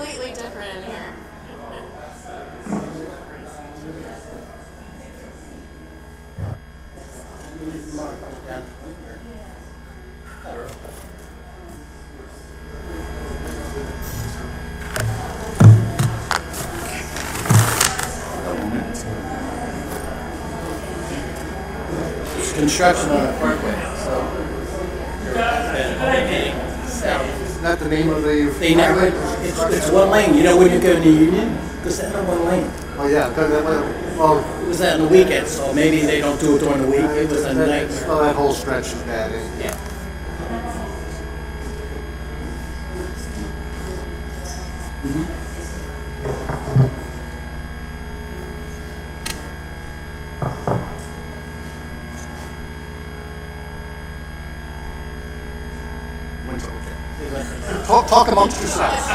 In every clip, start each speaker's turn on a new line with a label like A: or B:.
A: completely different in here.
B: Construction on the parkway, so. Isn't that the name of the
C: They never, it's one lane. You know when you go to Union? Because they have one lane.
B: Oh, yeah. Well,
C: It was that on the weekend, so maybe they don't do it during the week. It was a nightmare.
B: oh, that whole stretch is bad.
C: Yeah.
B: Talk amongst yourselves.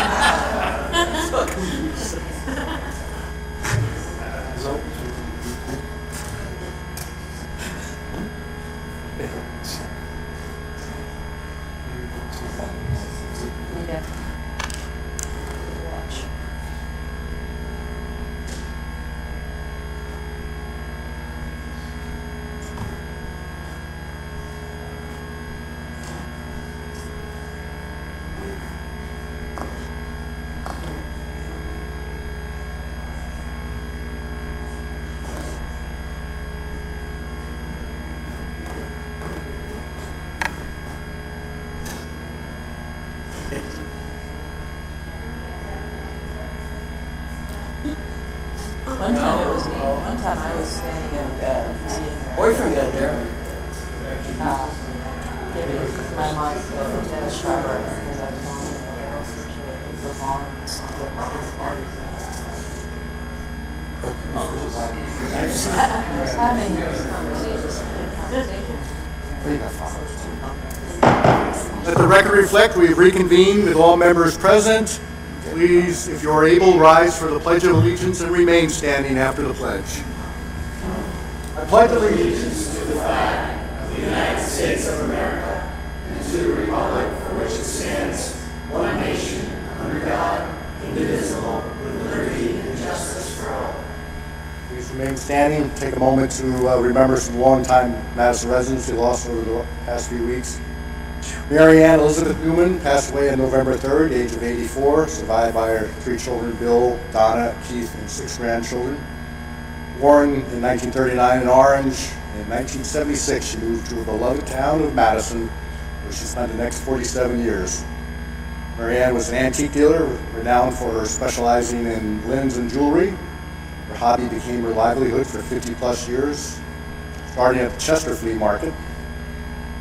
D: One time it was me. One time I was standing in
C: Boyfriend got there.
D: giving my mom a tennis driver because I was on the lawn and stuff. I was having
B: Let the record reflect we've reconvened with all members present. Please, if you are able, rise for the Pledge of Allegiance and remain standing after the pledge. I pledge allegiance to the flag of the United States of America and to the republic for which it stands, one nation, under God, indivisible, with liberty and justice for all. Please remain standing. Take a moment to remember some longtime Madison residents we lost over the past few weeks. Mary Ann Elizabeth Newman passed away on November 3rd, age of 84, survived by her 3 children, Bill, Donna, Keith, and 6 grandchildren. Born in 1939 in Orange, in 1976 she moved to her beloved town of Madison, where she spent the next 47 years. Mary Ann was an antique dealer, renowned for her specializing in linens and jewelry. Her hobby became her livelihood for 50 plus years, starting at the Chester Flea Market,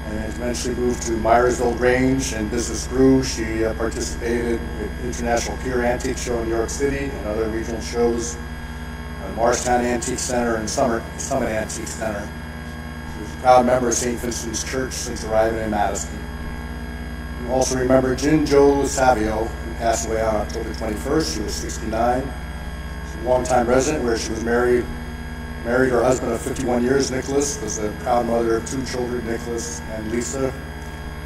B: and eventually moved to Myersville Grange, and business grew. She participated in International Pier Antique Show in New York City and other regional shows, Morristown Antique Center and Summit Antique Center. She was a proud member of St. Vincent's Church since arriving in Madison. We also remember Jin Jo Savio, who passed away on October 21st. She was 69. She's a longtime resident where she was married her husband of 51 years, Nicholas, was a proud mother of 2 children, Nicholas and Lisa.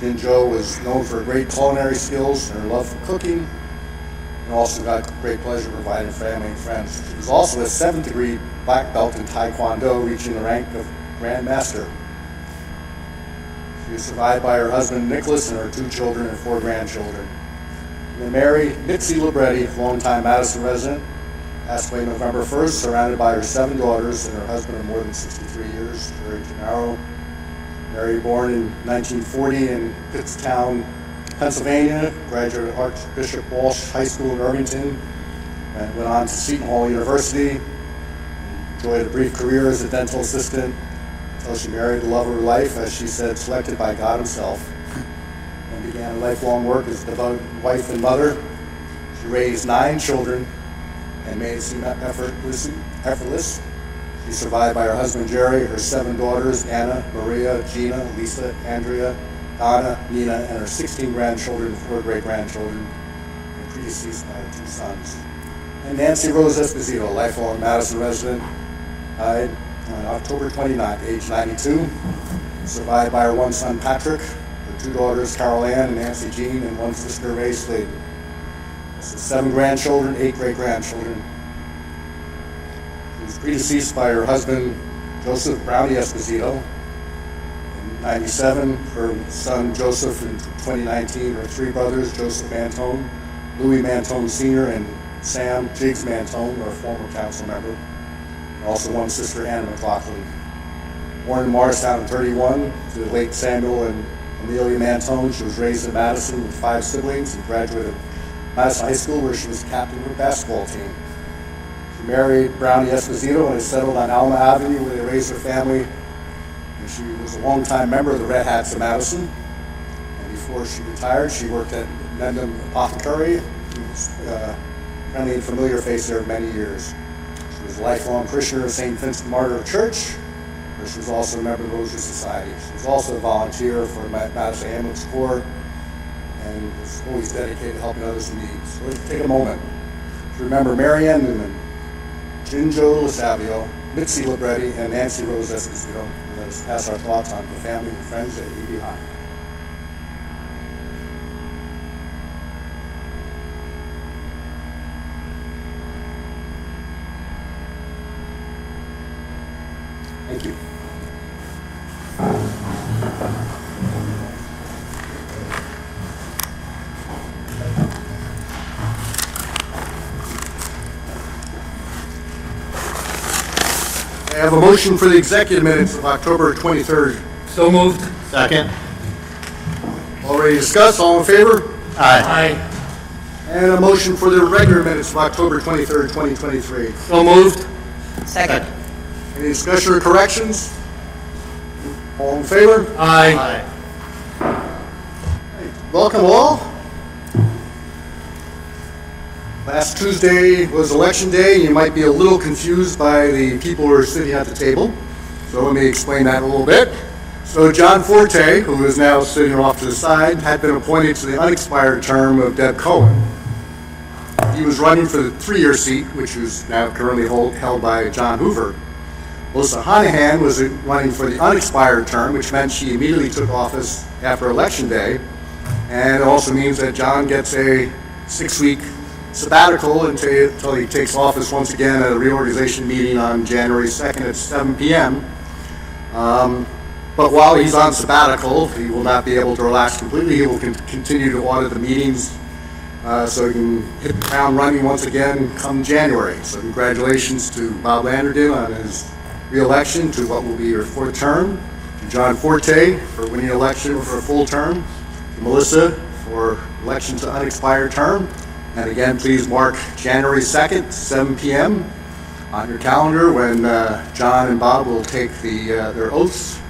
B: Jin Jo was known for great culinary skills and her love for cooking, and also got great pleasure providing family and friends. She was also a 7th degree black belt in Taekwondo, reaching the rank of Grand Master. She was survived by her husband, Nicholas, and her 2 children and 4 grandchildren. And Mary Mitzi Libretti, longtime Madison resident, passed away November 1st, surrounded by her 7 daughters and her husband of more than 63 years, Jerry Gennaro. Mary, born in 1940 in Pittstown, Pennsylvania, graduated Archbishop Walsh High School in Irvington, and went on to Seton Hall University. Enjoyed a brief career as a dental assistant until she married the love of her life, as she said, selected by God himself, and began lifelong work as a devoted wife and mother. She raised 9 children and made it seem effortless. She's survived by her husband Jerry, her 7 daughters, Anna, Maria, Gina, Lisa, Andrea, Donna, Nina, and her 16 grandchildren, 4 great-grandchildren, and predeceased by 2 sons. And Nancy Rose Esposito, lifelong Madison resident, died on October 29th, age 92, survived by her 1 son Patrick, her 2 daughters Carol Ann and Nancy Jean, and 1 sister Ray Slade. So 7 grandchildren, 8 great-grandchildren. She was predeceased by her husband, Joseph Brownie Esposito. In 97, her son Joseph in 2019, her 3 brothers, Joseph Mantone, Louis Mantone Sr., and Sam Jiggs Mantone, our former council member. And also one sister, Anna McLaughlin. Born in Morristown in 31 to the late Samuel and Amelia Mantone. She was raised in Madison with 5 siblings and graduated Madison High School, where she was captain of her basketball team. She married Brownie Esposito and has settled on Alma Avenue, where they raised her family. And she was a longtime member of the Red Hats of Madison. And before she retired, she worked at Mendham Apothecary. She was a friendly and familiar face there for many years. She was a lifelong parishioner of St. Vincent Martyr Church, where she was also a member of the Rosary Society. She was also a volunteer for Madison Ambulance Corps and was always dedicated to helping others in need. So let's take a moment to remember Marianne Newman, Jinjo Lasavio, Mitzi Libretti, and Nancy Rose Esposito. Let us pass our thoughts on the family and friends that leave behind. Thank you. I have a motion for the executive minutes of October 23rd.
A: So moved.
E: Second.
B: Already discussed, all in favor?
E: Aye.
B: And a motion for the regular minutes of October 23rd, 2023.
A: So moved.
D: Second.
B: Any discussion or corrections? All in favor?
A: Aye.
B: Welcome all. Last Tuesday was election day. You might be a little confused by the people who are sitting at the table. So let me explain that a little bit. So John Forte, who is now sitting off to the side, had been appointed to the unexpired term of Deb Cohen. He was running for the 3-year seat, which is now currently held by John Hoover. Melissa Honahan was running for the unexpired term, which meant she immediately took office after Election Day. And it also means that John gets a 6-week sabbatical until he takes office once again at a reorganization meeting on January 2nd at 7 p.m. But while he's on sabbatical, he will not be able to relax completely. He will continue to audit the meetings so he can hit the ground running once again come January. So congratulations to Bob Landerden on his re-election to what will be your 4th term, to John Forte for winning election for a full term, to Melissa for election to unexpired term. And again, please mark January 2nd, 7 p.m. on your calendar when John and Bob will take their oaths.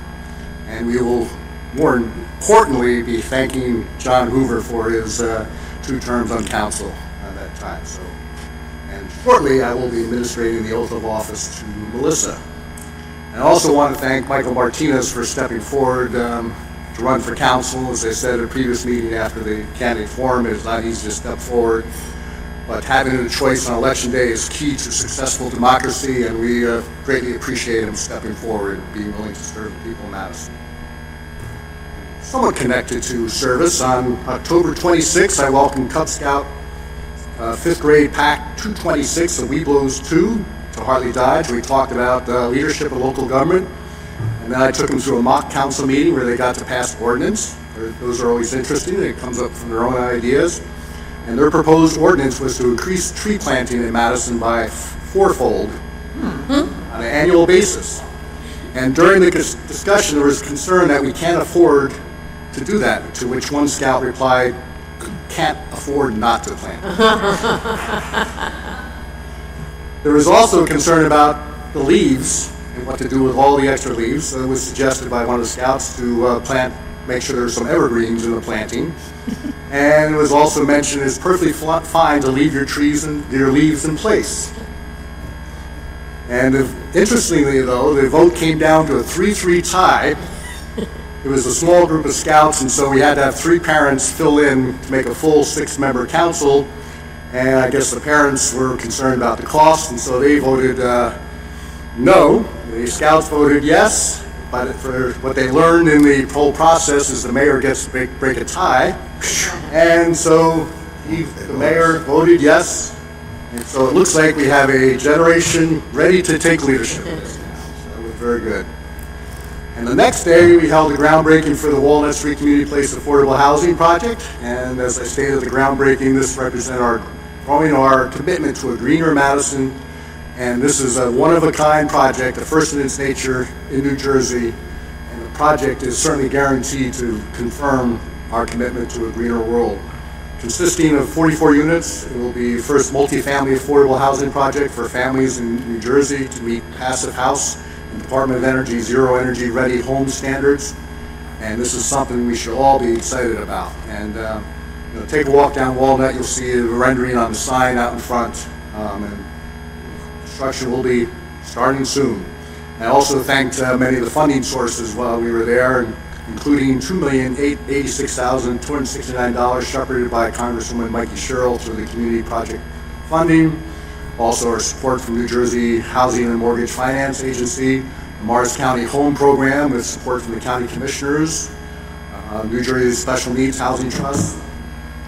B: And we will, more importantly, be thanking John Hoover for his 2 terms on council at that time. So, and shortly, I will be administrating the oath of office to Melissa. And I also want to thank Michael Martinez for stepping forward to run for council. As I said at a previous meeting after the candidate forum, it is not easy to step forward, but having a choice on election day is key to successful democracy, and we greatly appreciate him stepping forward and being willing to serve the people of Madison. Somewhat connected to service, on October 26th, I welcomed Cub Scout 5th grade Pack 226 of Weeblos 2 to Hartley Dodge. We talked about leadership of local government. And then I took them through a mock council meeting where they got to pass ordinance. Those are always interesting. It comes up from their own ideas. And their proposed ordinance was to increase tree planting in Madison by 4-fold on an annual basis. And during the discussion, there was concern that we can't afford to do that, to which one scout replied, "Can't afford not to plant." There was also concern about the leaves and what to do with all the extra leaves. So it was suggested by one of the scouts to make sure there's some evergreens in the planting. And it was also mentioned it's perfectly fine to leave your leaves in place. And interestingly, though, the vote came down to a 3-3 tie. It was a small group of scouts, and so we had to have 3 parents fill in to make a full 6-member council. And I guess the parents were concerned about the cost, and so they voted no. The scouts voted yes, but for what they learned in the whole process is the mayor gets to break a tie. And so The mayor voted yes, and so it looks like we have a generation ready to take leadership in this town. So that was very good. And the next day, we held a groundbreaking for the Walnut Street Community Place Affordable Housing Project. And as I stated, the groundbreaking, this represents our commitment to a greener Madison. And this is a one-of-a-kind project, a first in its nature in New Jersey. And the project is certainly guaranteed to confirm our commitment to a greener world. Consisting of 44 units, it will be the first multifamily affordable housing project for families in New Jersey to meet passive house and Department of Energy Zero Energy Ready Home standards. And this is something we should all be excited about. And take a walk down Walnut, you'll see a rendering on the sign out in front. And construction will be starting soon. I also thanked many of the funding sources while we were there, including $2,886,269 shepherded by Congresswoman Mikey Sherrill through the Community Project Funding. Also our support from New Jersey Housing and Mortgage Finance Agency, the Morris County Home Program with support from the County Commissioners, New Jersey Special Needs Housing Trust,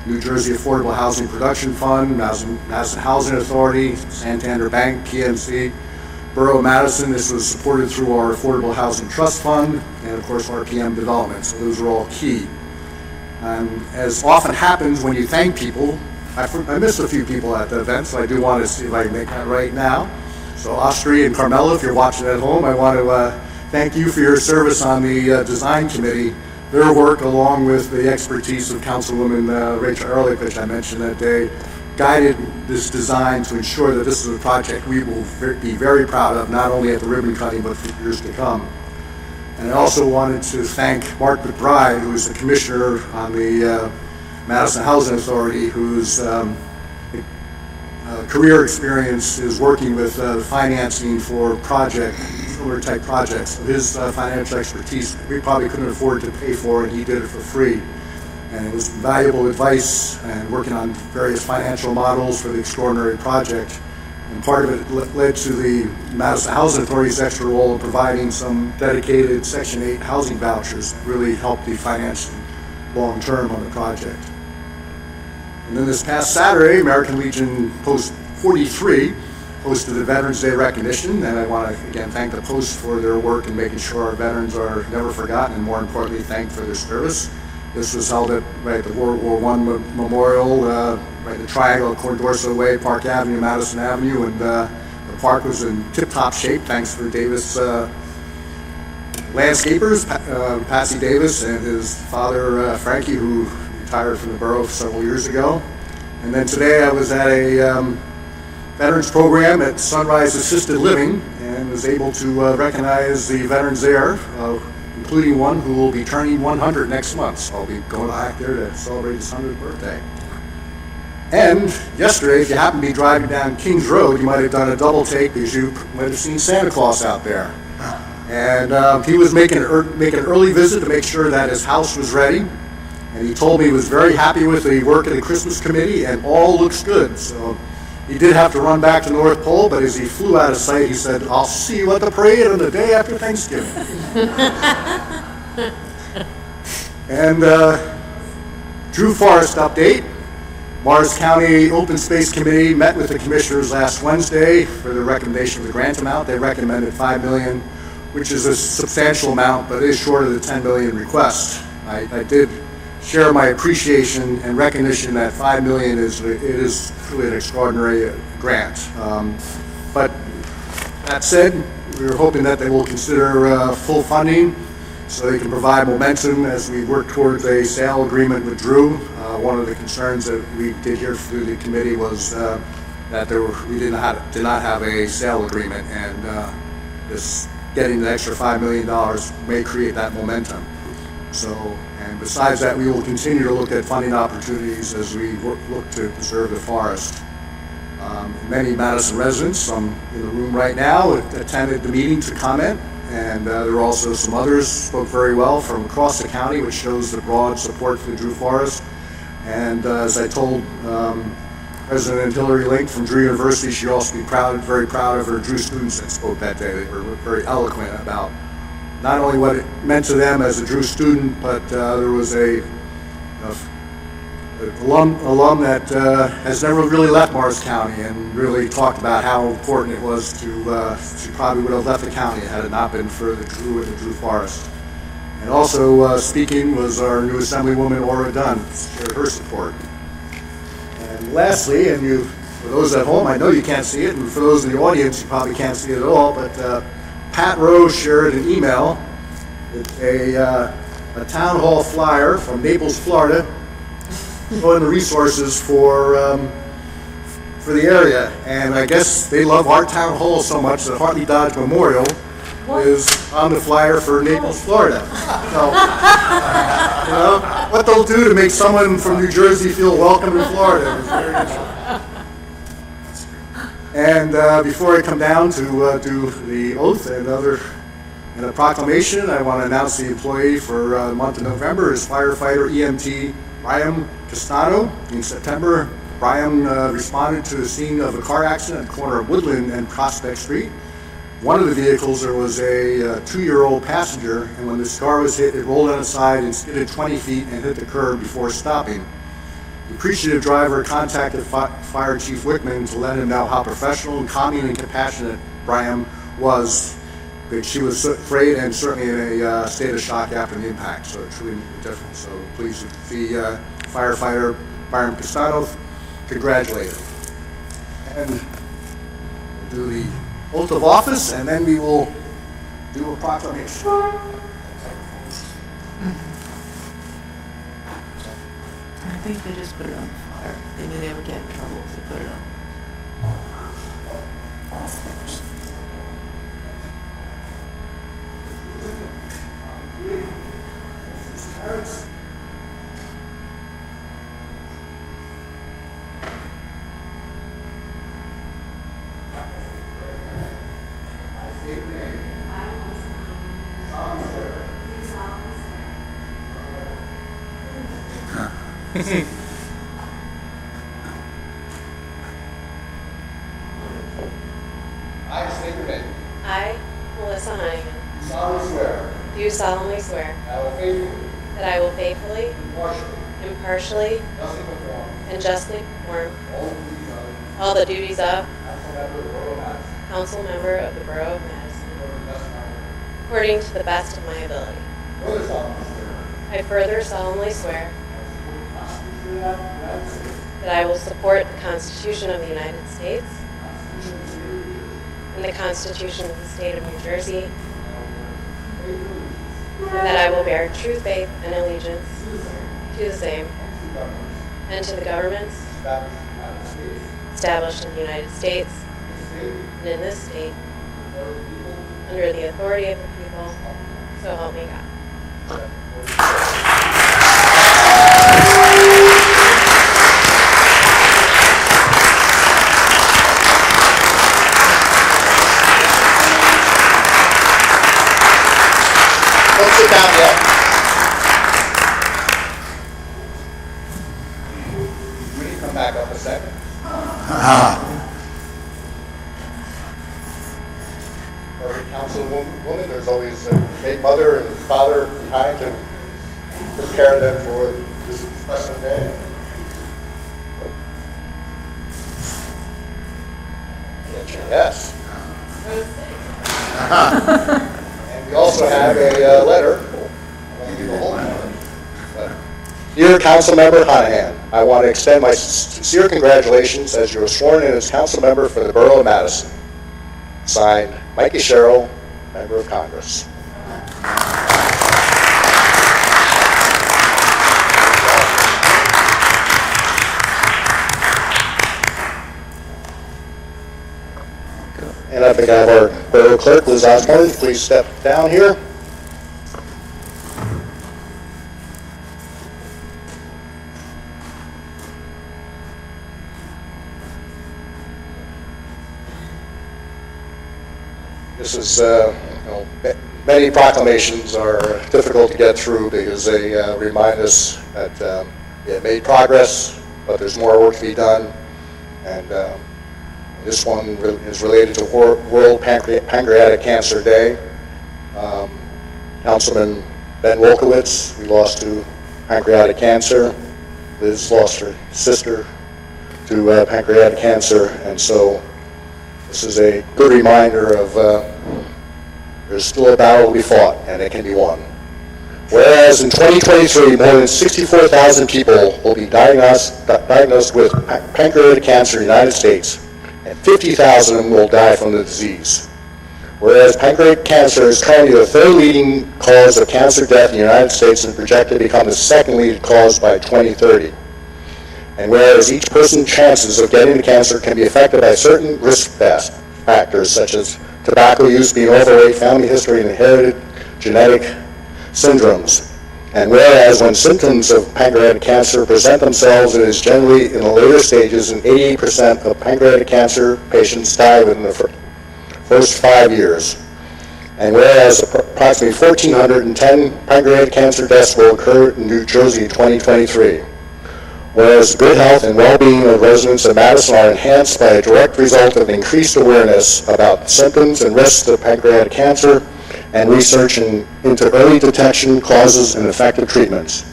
B: New Jersey Affordable Housing Production Fund, Madison Housing Authority, Santander Bank, PNC, Borough of Madison. This was supported through our Affordable Housing Trust Fund, and of course RPM Development. So those are all key. As often happens when you thank people, I missed a few people at the event, so I do want to see if I can make that right now. So Austria and Carmela, if you're watching at home, I want to thank you for your service on the design committee. Their work, along with the expertise of Councilwoman Rachel Ehrlich, I mentioned that day, guided this design to ensure that this is a project we will be very proud of, not only at the ribbon cutting, but for years to come. And I also wanted to thank Mark McBride, who is the commissioner on the Madison Housing Authority, whose career experience is working with financing for similar type projects. So his financial expertise we probably couldn't afford to pay for, and he did it for free. And it was valuable advice and working on various financial models for the extraordinary project. And part of it led to the Madison Housing Authority's extra role in providing some dedicated Section 8 housing vouchers that really helped the financing long term on the project. And then this past Saturday, American Legion Post 43 hosted the Veterans Day recognition, and I want to again thank the Post for their work in making sure our veterans are never forgotten, and more importantly, thanked for their service. This was held at the World War I Memorial, right in the triangle of Condorcet Way, Park Avenue, Madison Avenue, and the park was in tip-top shape thanks for Davis landscapers, Patsy Davis and his father Frankie, who retired from the borough several years ago. And then today I was at a veterans program at Sunrise Assisted Living and was able to recognize the veterans there, including one who will be turning 100 next month. So I'll be going back there to celebrate his 100th birthday. And yesterday, if you happen to be driving down Kings Road, you might have done a double take because you might have seen Santa Claus out there. And he was making an early visit to make sure that his house was ready. And he told me he was very happy with the work of the Christmas committee and all looks good. So he did have to run back to North Pole, but as he flew out of sight, he said, "I'll see you at the parade on the day after Thanksgiving." And Drew Forest update. Morris County Open Space Committee met with the commissioners last Wednesday for the recommendation of the grant amount. They recommended $5 million, which is a substantial amount, but it is short of the $10 million request. I did share my appreciation and recognition that $5 million is truly an extraordinary grant. But that said, we were hoping that they will consider full funding so they can provide momentum as we work towards a sale agreement with Drew. One of the concerns that we did hear through the committee was that we did not have a sale agreement, and this getting the extra $5 million may create that momentum. So, and besides that, we will continue to look at funding opportunities as we look to preserve the forest. Many Madison residents, some in the room right now, attended the meeting to comment, and there were also some others spoke very well from across the county, which shows the broad support for the Drew Forest. And as I told President Hillary Link from Drew University, she'd also be very proud of her Drew students that spoke that day. They were very eloquent about not only what it meant to them as a Drew student, but there was a alum that has never really left Morris County and really talked about how important it was to, she probably would have left the county had it not been for the Drew and the Drew Forest. And also speaking was our new Assemblywoman, Aura Dunn, shared her support. And lastly, and you, for those at home, I know you can't see it, and for those in the audience, you probably can't see it at all, but Pat Rose shared an email. It's a town hall flyer from Naples, Florida, showing the resources for the area. And I guess they love our town hall so much that Hartley Dodge Memorial is on the flyer for Naples, Florida. So, you know, what they'll do to make someone from New Jersey feel welcome in Florida is very interesting. And before I come down to do the oath and a proclamation, I want to announce the employee for the month of November is firefighter EMT Brian Castano. In September, Brian responded to the scene of a car accident at the corner of Woodland and Prospect Street. One of the vehicles, there was a 2-year-old passenger, and when this car was hit, it rolled on its side and skidded 20 feet and hit the curb before stopping. The appreciative driver contacted Fire Chief Wickman to let him know how professional and calming and compassionate Brian was. But she was afraid and certainly in a state of shock after the impact, so it truly made a difference. So please, the firefighter Brian Castano, congratulate him. And we'll do the oath of office, and then we will do a proclamation.
D: I think they just put it on the flyer. They knew they would get in trouble if they put it on.
B: I state your name.
A: I, Melissa Hyman,
B: Solemnly swear
A: do solemnly swear
B: I will faithfully,
A: that I will faithfully,
B: impartially,
A: impartially,
B: justly perform
A: and justly perform
B: all the duties of
A: all the duties of
B: council member of the Borough of Madison,
A: council member of the Borough of Madison,
B: according to the best of my ability.
A: according to the best of my ability.
B: Further solemnly swear
A: I further solemnly swear
B: that I will support the Constitution of the United States and the Constitution of the State of New Jersey, and that I will bear true faith and allegiance to the same and to the governments established in the United States and in this state under the authority of the people, so help me God.
A: Don't sit down yet. We need to come back up a second. Every councilwoman, there's always a great mother and father behind to prepare them for this special day. Yes. And we also have a letter. Dear Councilmember Honahan, I want to extend my sincere congratulations as you were sworn in as council member for the Borough of Madison. Signed, Mikey Sherrill, Member of Congress. And I think I have our Borough Clerk, Liz Osborne. Please step down here. This is, many proclamations are difficult to get through because they remind us that we have made progress, but there's more work to be done. And this one is related to World Pancreatic Cancer Day. Councilman Ben Wolkowitz, we lost to pancreatic cancer. Liz lost her sister to pancreatic cancer, and so this is a good reminder of there's still a battle to be fought, and it can be won. Whereas in 2023, more than 64,000 people will be diagnosed with pancreatic cancer in the United States, and 50,000 of them will die from the disease. Whereas pancreatic cancer is currently the third leading cause of cancer death in the United States and projected to become the second leading cause by 2030. And whereas each person's chances of getting the cancer can be affected by certain risk factors such as tobacco use, being overweight, family history, and inherited genetic syndromes. And whereas when symptoms of pancreatic cancer present themselves, it is generally in the later stages, and 88% of pancreatic cancer patients die within the first 5 years. And whereas approximately 1,410 pancreatic cancer deaths will occur in New Jersey in 2023. Whereas good health and well-being of residents of Madison are enhanced by a direct result of increased awareness about symptoms and risks of pancreatic cancer and research into early detection, causes, and effective treatments.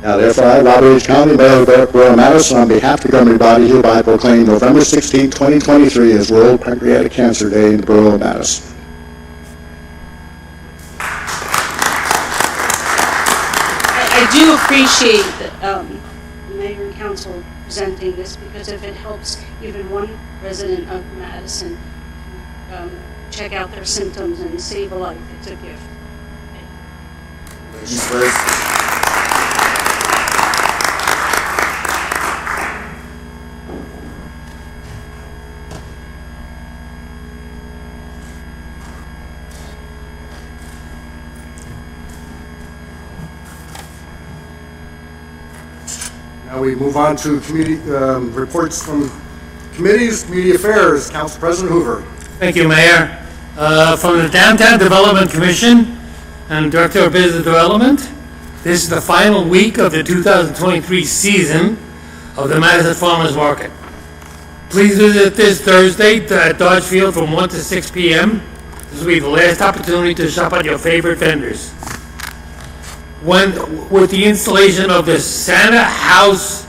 A: Now, therefore, I, Robert H. County Mayor of Borough, Madison, on behalf of the governing body, hereby proclaim November 16, 2023 as World Pancreatic Cancer Day in the Borough of Madison.
E: I do appreciate the mayor and council presenting this, because if it helps even one resident of Madison check out their symptoms and save a life, it's a gift.
F: Ladies first.
B: Now we move on to committee reports from committees, community affairs. Council President Hoover.
G: Thank you, Mayor. From the Downtown Development Commission and Director of Business Development, this is the final week of the 2023 season of the Madison Farmers Market. Please visit this Thursday at Dodge Field from 1 to 6 p.m. This will be the last opportunity to shop at your favorite vendors. With the installation of the Santa House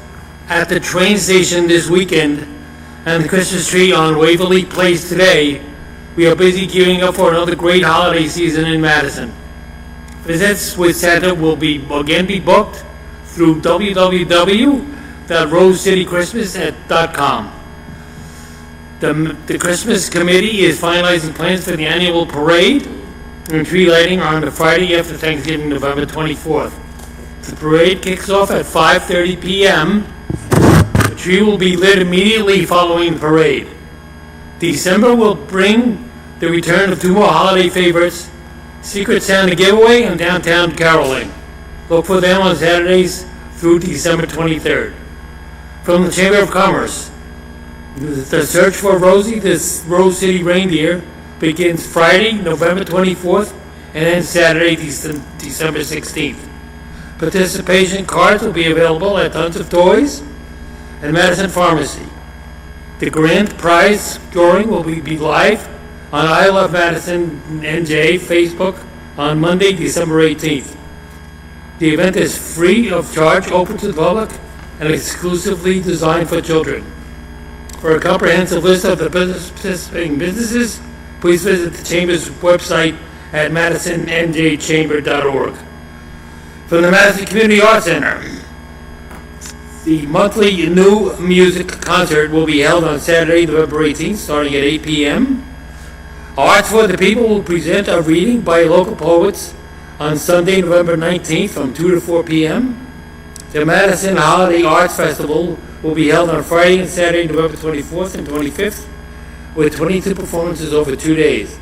G: at the train station this weekend and the Christmas tree on Waverly Place today, we are busy gearing up for another great holiday season in Madison. Visits with Santa will again be booked through www.rosecitychristmas.com. The Christmas Committee is finalizing plans for the annual parade and tree lighting on the Friday after Thanksgiving, November 24th. The parade kicks off at 5:30 p.m. The tree will be lit immediately following the parade. December will bring the return of two more holiday favorites, Secret Santa Giveaway and Downtown Caroling. Look for them on Saturdays through December 23rd. From the Chamber of Commerce, the search for Rosie, this Rose City reindeer, begins Friday, November 24th, and ends Saturday, December 16th. Participation cards will be available at Tons of Toys and Madison Pharmacy. The grand prize drawing will be live on I Love Madison NJ Facebook on Monday, December 18th. The event is free of charge, open to the public, and exclusively designed for children. For a comprehensive list of the participating businesses, please visit the Chamber's website at madisonnjchamber.org. From the Madison Community Arts Center, the monthly new music concert will be held on Saturday, November 18th, starting at 8 p.m. Arts for the People will present a reading by local poets on Sunday, November 19th from 2 to 4 p.m. The Madison Holiday Arts Festival will be held on Friday and Saturday, November 24th and 25th, with 22 performances over 2 days.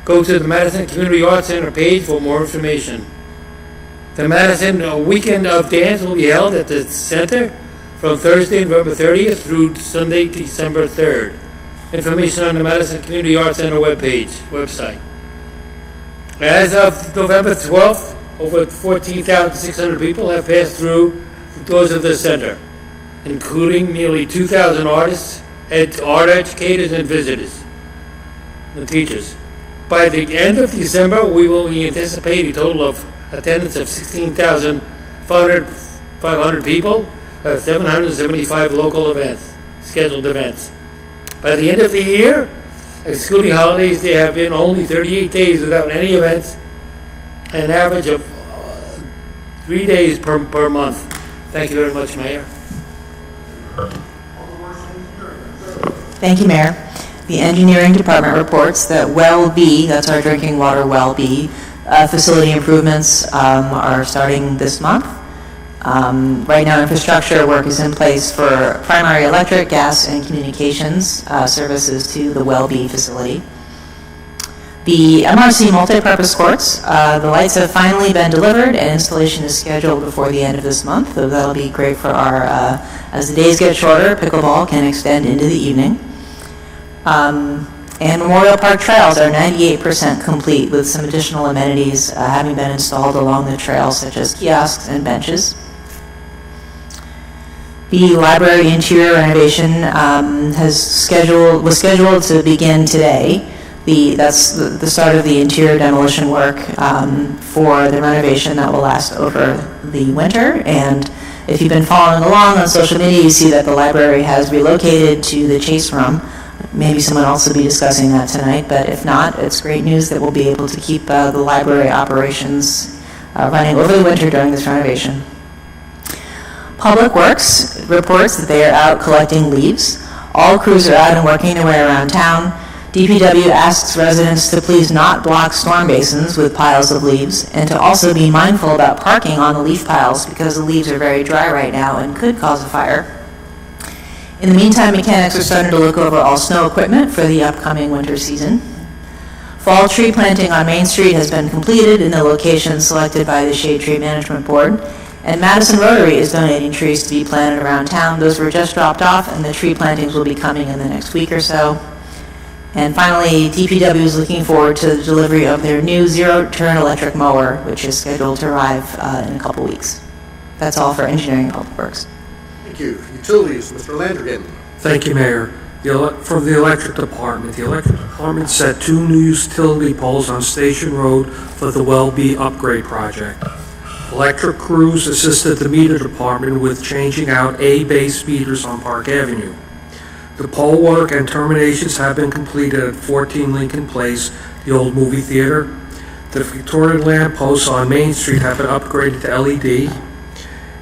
G: Go to the Madison Community Arts Center page for more information. The Madison Weekend of Dance will be held at the Center from Thursday, November 30th through Sunday, December 3rd. Information on the Madison Community Arts Center website. As of November 12th, over 14,600 people have passed through the doors of the center, including nearly 2,000 artists, art educators, and visitors, and teachers. By the end of December, we will anticipate a total of attendance of 16,500 people, 775 local events, scheduled events. By the end of the year, excluding holidays, there have been only 38 days without any events, an average of 3 days per month. Thank you very much, Mayor.
D: Thank you, Mayor. The engineering department reports that Well B, that's our drinking water Well B, facility improvements are starting this month. Right now, infrastructure work is in place for primary electric, gas, and communications services to the Well B facility. The MRC multipurpose courts, the lights have finally been delivered and installation is scheduled before the end of this month, so that'll be great for our, as the days get shorter, pickleball can extend into the evening. And Memorial Park trails are 98% complete with some additional amenities having been installed along the trails such as kiosks and benches. The library interior renovation was scheduled to begin today. That's the start of the interior demolition work for the renovation that will last over the winter. And if you've been following along on social media, you see that the library has relocated to the Chase Room. Maybe someone else will be discussing that tonight, but if not, it's great news that we'll be able to keep the library operations running over the winter during this renovation. Public Works reports that they are out collecting leaves. All crews are out and working their way around town. DPW asks residents to please not block storm basins with piles of leaves and to also be mindful about parking on the leaf piles because the leaves are very dry right now and could cause a fire. In the meantime, mechanics are starting to look over all snow equipment for the upcoming winter season. Fall tree planting on Main Street has been completed in the location selected by the Shade Tree Management Board. And Madison Rotary is donating trees to be planted around town. Those were just dropped off, and the tree plantings will be coming in the next week or so. And finally, DPW is looking forward to the delivery of their new zero-turn electric mower, which is scheduled to arrive in a couple weeks. That's all for engineering and public works.
B: Thank you. Utilities, Mr. Landrigan.
F: Thank you, Mayor. From the electric department set 2 new utility poles on Station Road for the Well-Be upgrade project. Electric crews assisted the meter department with changing out A-base meters on Park Avenue. The pole work and terminations have been completed at 14 Lincoln Place, the old movie theater. The Victorian lamp posts on Main Street have been upgraded to LED.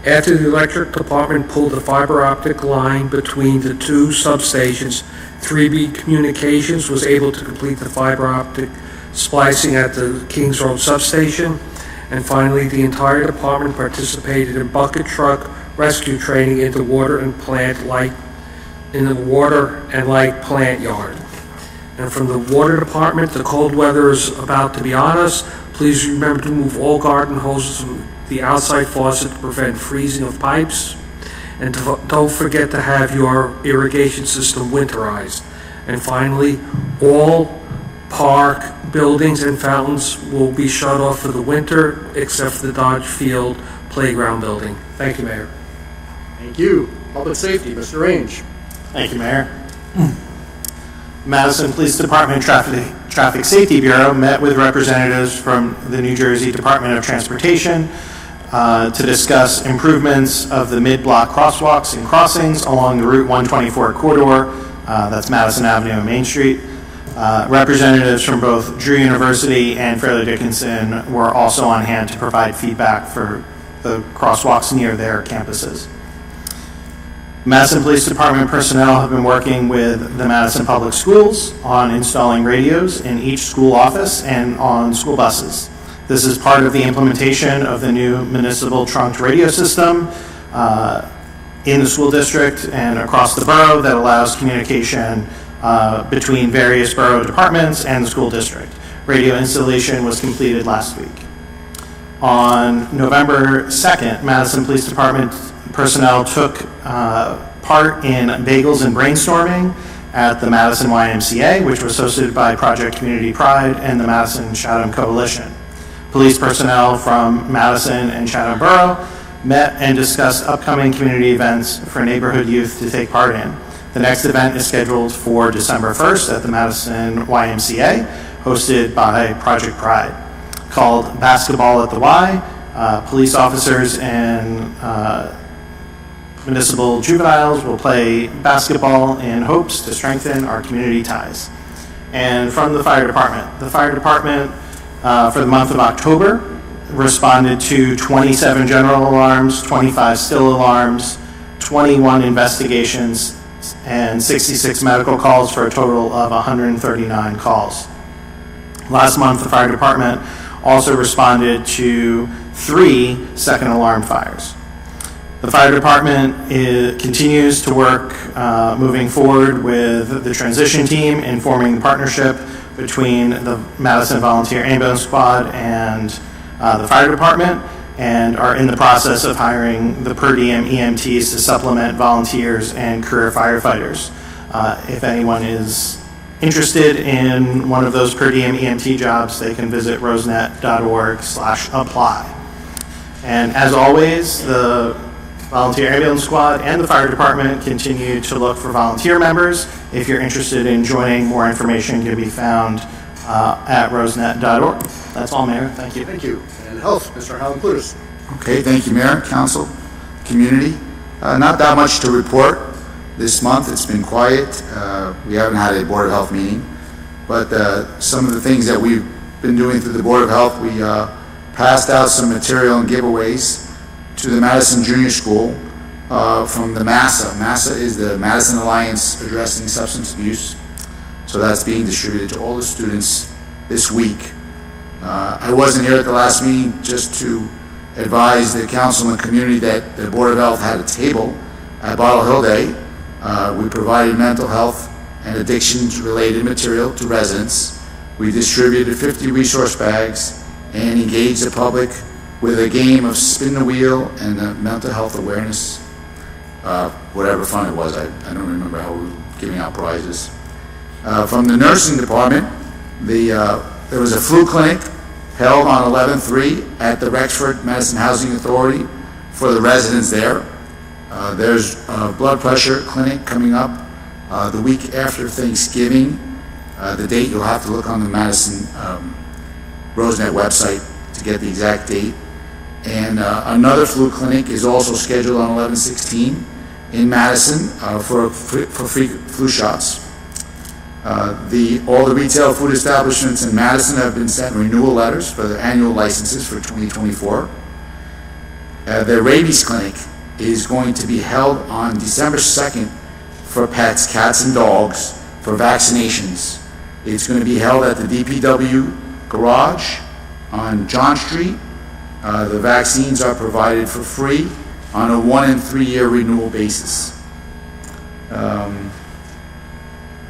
F: After the electric department pulled the fiber optic line between the 2 substations, 3B Communications was able to complete the fiber optic splicing at the Kings Road substation. And finally, the entire department participated in bucket truck rescue training in the water and light plant yard. And from the water department, the cold weather is about to be on us. Please remember to move all garden hoses from the outside faucet to prevent freezing of pipes. And don't forget to have your irrigation system winterized. And finally, all park buildings and fountains will be shut off for the winter, except for the Dodge Field playground building. Thank you, Mayor.
B: Thank you. Public Safety, Mr. Range.
H: Thank you, Mayor. Madison Police Department Traffic Safety Bureau met with representatives from the New Jersey Department of Transportation to discuss improvements of the mid-block crosswalks and crossings along the Route 124 corridor, that's Madison Avenue and Main Street. Representatives from both Drew University and Fairleigh Dickinson were also on hand to provide feedback for the crosswalks near their campuses. Madison Police Department personnel have been working with the Madison Public Schools on installing radios in each school office and on school buses. This is part of the implementation of the new municipal trunked radio system in the school district and across the borough that allows communication between various borough departments and the school district. Radio installation was completed last week. On November 2nd, Madison Police Department personnel took part in bagels and brainstorming at the Madison YMCA, which was hosted by Project Community Pride and the Madison Chatham Coalition. Police personnel from Madison and Chatham Borough met and discussed upcoming community events for neighborhood youth to take part in. The next event is scheduled for December 1st at the Madison YMCA, hosted by Project Pride, called Basketball at the Y. Police officers and municipal juveniles will play basketball in hopes to strengthen our community ties. And from the fire department for the month of October responded to 27 general alarms, 25 still alarms, 21 investigations, and 66 medical calls for a total of 139 calls. Last month, the fire department also responded to 3 second alarm fires. The fire department continues to work moving forward with the transition team in forming the partnership between the Madison Volunteer Ambulance Squad and the fire department, and are in the process of hiring the per diem EMTs to supplement volunteers and career firefighters. If anyone is interested in one of those per diem EMT jobs, they can visit rosenet.org/apply. And as always, the Volunteer Ambulance Squad and the fire department continue to look for volunteer members. If you're interested in joining, more information can be found at rosenet.org. That's all, Mayor. Thank you.
B: Thank you. And Health, Mr. Howland Plutus.
I: Okay, thank you, Mayor, Council, community. Not that much to report this month. It's been quiet. We haven't had a Board of Health meeting, but some of the things that we've been doing through the Board of Health, we passed out some material and giveaways to the Madison Junior School from the MASA. MASA is the Madison Alliance Addressing Substance Abuse. So that's being distributed to all the students this week. I wasn't here at the last meeting just to advise the council and community that the Board of Health had a table at Bottle Hill Day. We provided mental health and addictions-related material to residents. We distributed 50 resource bags and engaged the public with a game of spin the wheel and mental health awareness, whatever fun it was. I don't remember how we were giving out prizes. From the nursing department, there was a flu clinic held on 11/3 at the Rexford Madison Housing Authority for the residents there. There's a blood pressure clinic coming up the week after Thanksgiving. The date, you'll have to look on the Madison Rosenet website to get the exact date. And another flu clinic is also scheduled on 11/16 in Madison for free flu shots. All the retail food establishments in Madison have been sent renewal letters for their annual licenses for 2024. The rabies clinic is going to be held on December 2nd for pets, cats and dogs, for vaccinations. It's going to be held at the DPW garage on John Street. The vaccines are provided for free on a 1 and 3 year renewal basis.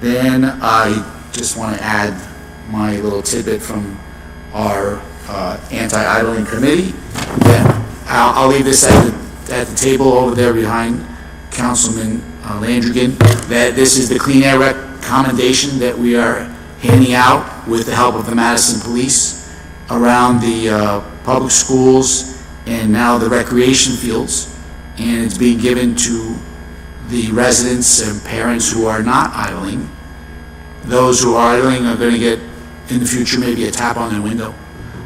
I: Then I just want to add my little tidbit from our anti-idling committee. I'll leave this at the table over there behind Councilman Landrigan, that this is the clean air recommendation that we are handing out with the help of the Madison Police around the public schools and now the recreation fields, and it's being given to the residents and parents who are not idling. Those who are idling are going to get, in the future, maybe a tap on their window.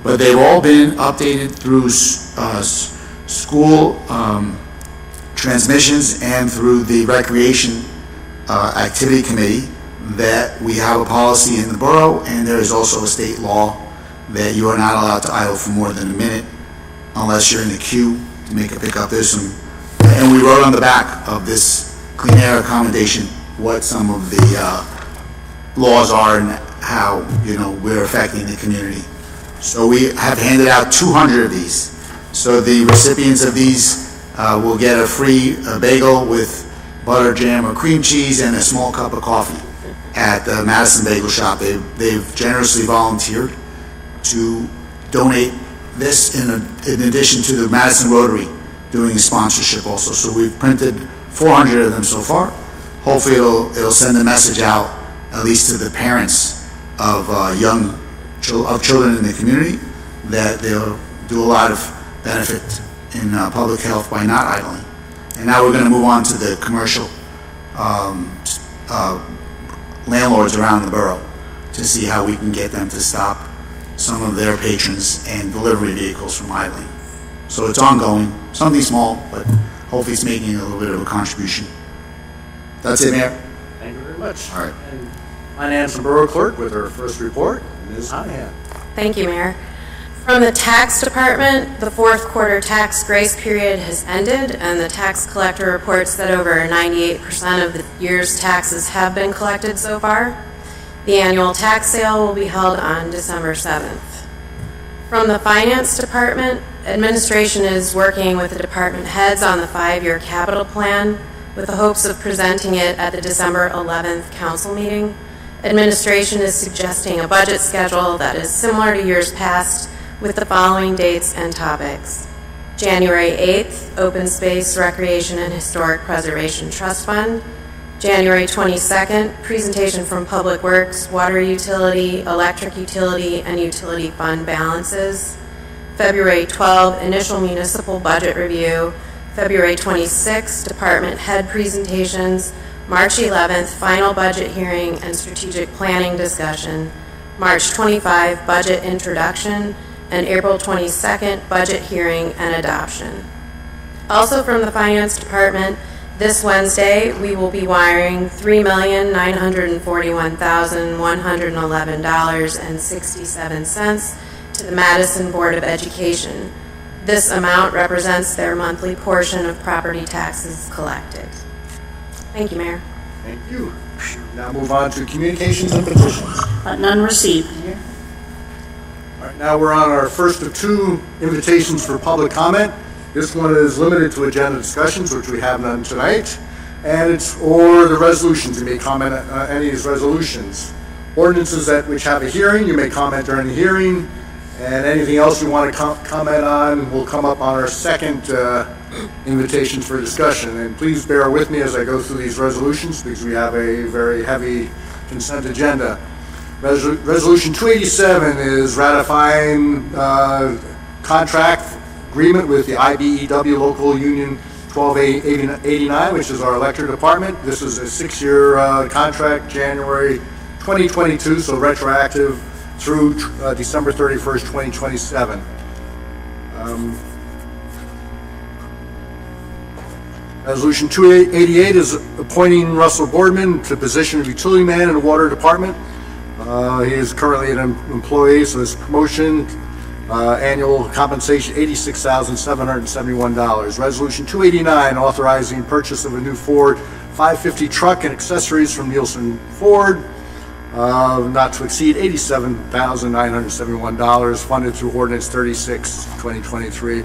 I: But they've all been updated through school transmissions and through the Recreation Activity Committee that we have a policy in the borough, and there is also a state law that you are not allowed to idle for more than a minute unless you're in the queue to make a pickup. There's some, and we wrote on the back of this clean air accommodation what some of the laws are and how, we're affecting the community. So we have handed out 200 of these. So the recipients of these will get a free bagel with butter, jam, or cream cheese and a small cup of coffee at the Madison Bagel Shop. They've generously volunteered to donate this in addition to the Madison Rotary doing a sponsorship also. So we've printed 400 of them so far. Hopefully it'll send a message out, at least to the parents of children in the community, that they'll do a lot of benefit in public health by not idling. And now we're going to move on to the commercial landlords around the borough to see how we can get them to stop some of their patrons and delivery vehicles from idling. So it's ongoing, something small, but hopefully it's making a little bit of a contribution. That's it, Mayor.
B: Thank you very much.
I: All right.
B: And Finance and Borough Clerk with her first report, Ms. Honahan.
J: Thank you, Mayor. From the Tax Department, the fourth quarter tax grace period has ended, and the tax collector reports that over 98% of the year's taxes have been collected so far. The annual tax sale will be held on December 7th. From the Finance Department, administration is working with the department heads on the 5-year capital plan with the hopes of presenting it at the December 11th council meeting. Administration is suggesting a budget schedule that is similar to years past with the following dates and topics. January 8th, Open Space, Recreation, and Historic Preservation Trust Fund. January 22nd, presentation from Public Works, Water Utility, Electric Utility, and Utility Fund balances. February 12th, initial municipal budget review. February 26th, department head presentations. March 11th, final budget hearing and strategic planning discussion. March 25, budget introduction. And April 22nd, budget hearing and adoption. Also from the Finance Department, this Wednesday, we will be wiring $3,941,111.67 to the Madison Board of Education. This amount represents their monthly portion of property taxes collected. Thank you, Mayor.
B: Thank you. Now move on to communications and petitions.
E: None received.
B: All right, now we're on our first of 2 invitations for public comment. This one is limited to agenda discussions, which we have none tonight, and it's or the resolutions. You may comment on any of these resolutions. Ordinances which have a hearing, you may comment during the hearing, and anything else you want to comment on will come up on our second invitations for discussion. And please bear with me as I go through these resolutions because we have a very heavy consent agenda. Resolution 287 is ratifying contract agreement with the IBEW Local Union 1289, which is our electric department. This is a 6-year contract, January 2022, so retroactive through December 31st, 2027. Resolution 288 is appointing Russell Boardman to the position of utility man in the water department. He is currently an employee, so his promotion, annual compensation $86,771. Resolution 289 authorizing purchase of a new Ford 550 truck and accessories from Nielsen Ford, not to exceed $87,971, funded through Ordinance 36, 2023.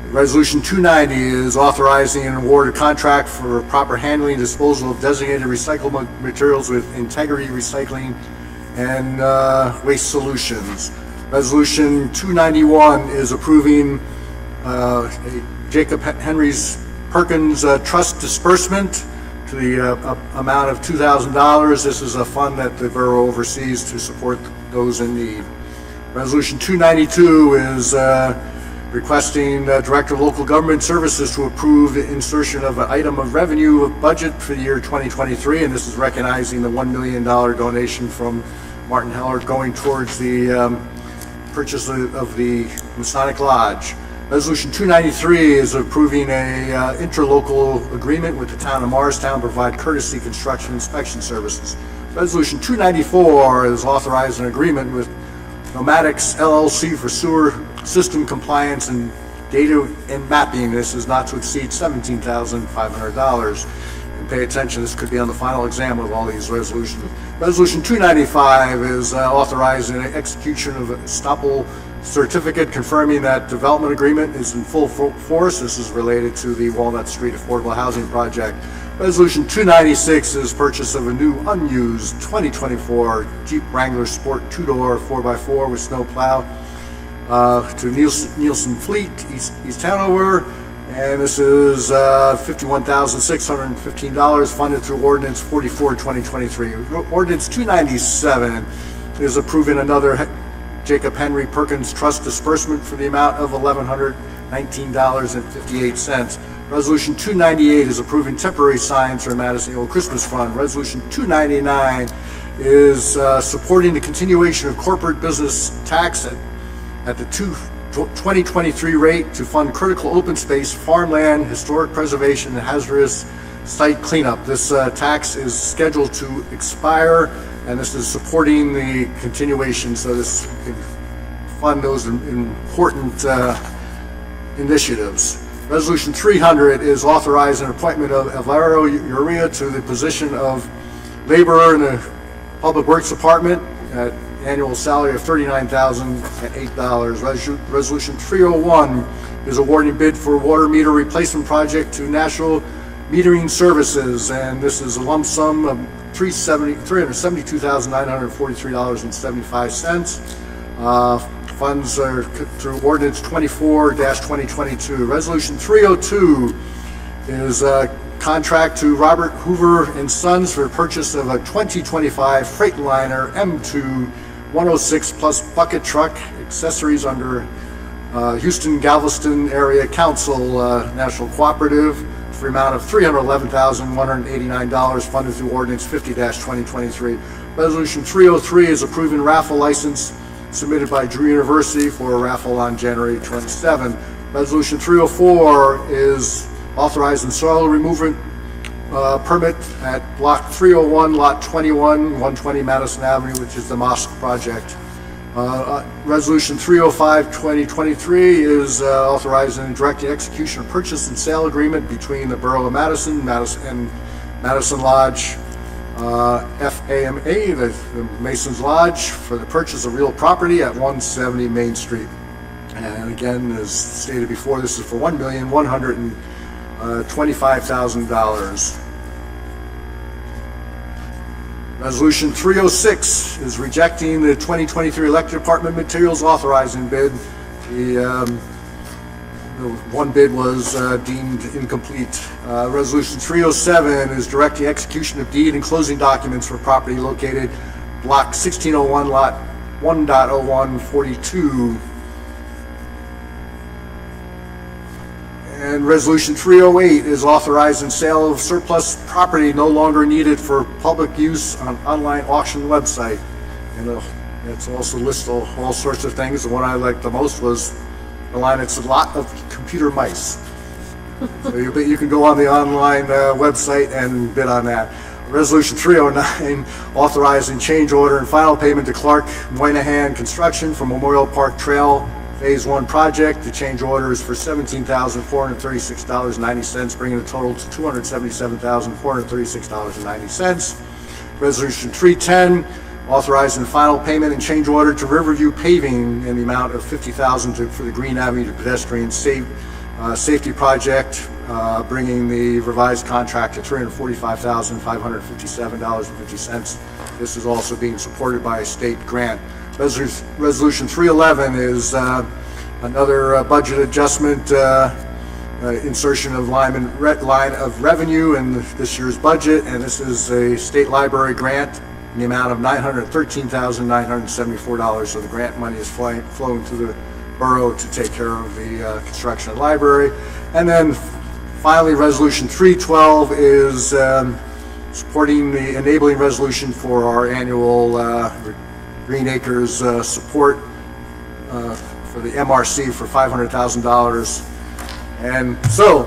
B: Resolution 290 is authorizing an award of contract for proper handling and disposal of designated recyclable materials with Integrity Recycling and Waste Solutions. Resolution 291 is approving Jacob Henry's Perkins Trust disbursement to the amount of $2,000. This is a fund that the borough oversees to support those in need. Resolution 292 is requesting Director of Local Government Services to approve the insertion of an item of revenue of budget for the year 2023, and this is recognizing the $1 million donation from Martin Heller going towards the purchase of the Masonic Lodge. Resolution 293 is approving a interlocal agreement with the town of Morristown to provide courtesy construction inspection services. Resolution 294 is authorizing an agreement with Nomadics LLC for sewer system compliance and data and mapping. This is not to exceed $17,500. And pay attention, this could be on the final exam of all these resolutions. Resolution 295 is authorizing an execution of a estoppel certificate confirming that development agreement is in full force. This is related to the Walnut Street Affordable Housing Project. Resolution 296 is purchase of a new unused 2024 Jeep Wrangler Sport 2-door 4x4 with snow plow to Nielsen Fleet, East Hanover, and this is $51,615 funded through Ordinance 44, 2023. Ordinance 297 is approving another Jacob Henry Perkins Trust disbursement for the amount of $1,119.58. Resolution 298 is approving temporary signs for Madison Old Christmas Fund. Resolution 299 is supporting the continuation of corporate business tax at the 2023 rate to fund critical open space, farmland, historic preservation, and hazardous site cleanup. This tax is scheduled to expire, and this is supporting the continuation, so this can fund those important initiatives. Resolution 300 is authorizing an appointment of Alvaro Uria to the position of laborer in the Public Works Department at annual salary of $39,008. Resolution 301 is awarding bid for water meter replacement project to National Metering Services, and this is a lump sum of $372,943.75. Funds are through Ordinance 24-2022. Resolution 302 is a contract to Robert Hoover and Sons for purchase of a 2025 Freightliner M2 106 plus bucket truck, accessories under Houston Galveston Area Council National Cooperative for the amount of $311,189 funded through Ordinance 50-2023. Resolution 303 is approving raffle license submitted by Drew University for a raffle on January 27. Resolution 304 is authorizing soil removal permit at Block 301, Lot 21, 120 Madison Avenue, which is the mosque project. Resolution 305-2023 is authorizing and directing execution of purchase and sale agreement between the Borough of Madison and Madison Lodge FAMA, the Masons Lodge, for the purchase of real property at 170 Main Street. And again, as stated before, this is for $1,125,000. Resolution 306 is rejecting the 2023 Electric Department materials authorizing bid. The one bid was deemed incomplete. Resolution 307 is directing execution of deed and closing documents for property located Block 1601, Lot 1.0142. And Resolution 308 is authorizing sale of surplus property no longer needed for public use on online auction website. And it's also lists all sorts of things. The one I liked the most was the line, it's a lot of computer mice. So you can go on the online website and bid on that. Resolution 309, authorizing change order and final payment to Clark Moynihan Construction for Memorial Park Trail Phase 1 project. The change order is for $17,436.90, bringing the total to $277,436.90. Resolution 310, authorizing final payment and change order to Riverview Paving in the amount of $50,000 for the Green Avenue pedestrian safety project, bringing the revised contract to $345,557.50. This is also being supported by a state grant. Resolution 311 is another budget adjustment, insertion of line of revenue in this year's budget, and this is a state library grant in the amount of $913,974. So the grant money is flowing to the borough to take care of the construction of the library. And then finally, Resolution 312 is supporting the enabling resolution for our annual Green Acres support for the MRC for $500,000. And so